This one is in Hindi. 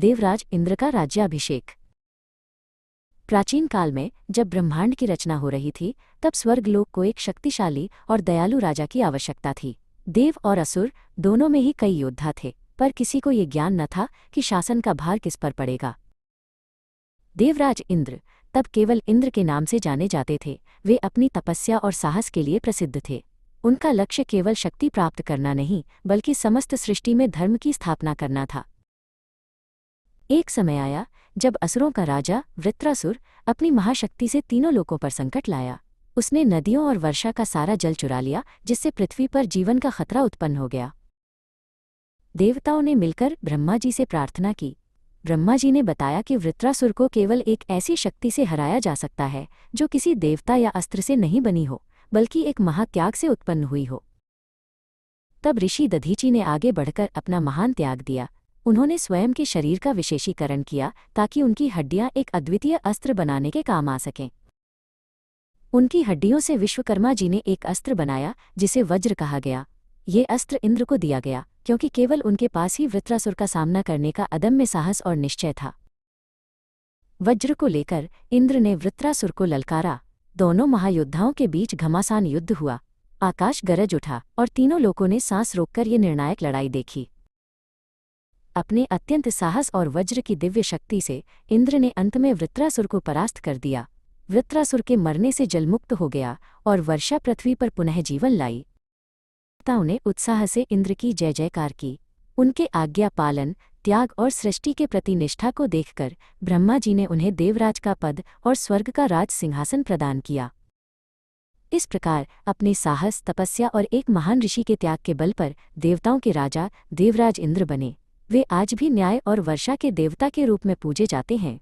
देवराज इंद्र का राज्याभिषेक। प्राचीन काल में जब ब्रह्मांड की रचना हो रही थी, तब स्वर्गलोक को एक शक्तिशाली और दयालु राजा की आवश्यकता थी। देव और असुर दोनों में ही कई योद्धा थे, पर किसी को ये ज्ञान न था कि शासन का भार किस पर पड़ेगा। देवराज इंद्र तब केवल इंद्र के नाम से जाने जाते थे। वे अपनी तपस्या और साहस के लिए प्रसिद्ध थे। उनका लक्ष्य केवल शक्ति प्राप्त करना नहीं, बल्कि समस्त सृष्टि में धर्म की स्थापना करना था। एक समय आया जब असुरों का राजा वृत्रासुर अपनी महाशक्ति से तीनों लोकों पर संकट लाया। उसने नदियों और वर्षा का सारा जल चुरा लिया, जिससे पृथ्वी पर जीवन का खतरा उत्पन्न हो गया। देवताओं ने मिलकर ब्रह्मा जी से प्रार्थना की। ब्रह्मा जी ने बताया कि वृत्रासुर को केवल एक ऐसी शक्ति से हराया जा सकता है जो किसी देवता या अस्त्र से नहीं बनी हो, बल्कि एक महात्याग से उत्पन्न हुई हो। तब ऋषि दधीचि ने आगे बढ़कर अपना महान त्याग दिया। उन्होंने स्वयं के शरीर का विशेषीकरण किया ताकि उनकी हड्डियां एक अद्वितीय अस्त्र बनाने के काम आ सकें। उनकी हड्डियों से विश्वकर्मा जी ने एक अस्त्र बनाया जिसे वज्र कहा गया। ये अस्त्र इंद्र को दिया गया क्योंकि केवल उनके पास ही वृत्रासुर का सामना करने का अदम्य साहस और निश्चय था। वज्र को लेकर इंद्र ने वृत्रासुर को ललकारा। दोनों महायोद्धाओं के बीच घमासान युद्ध हुआ। आकाश गरज उठा और तीनों लोगों ने सांस रोककर ये निर्णायक लड़ाई देखी। अपने अत्यंत साहस और वज्र की दिव्य शक्ति से इंद्र ने अंत में वृत्रासुर को परास्त कर दिया। वृत्रासुर के मरने से जलमुक्त हो गया और वर्षा पृथ्वी पर पुनः जीवन लाई। देवताओं ने उत्साह से इंद्र की जय जयकार की। उनके आज्ञा पालन, त्याग और सृष्टि के प्रति निष्ठा को देखकर ब्रह्मा जी ने उन्हें देवराज का पद और स्वर्ग का राज सिंहासन प्रदान किया। इस प्रकार अपने साहस, तपस्या और एक महान ऋषि के त्याग के बल पर देवताओं के राजा देवराज इंद्र बने। वे आज भी न्याय और वर्षा के देवता के रूप में पूजे जाते हैं।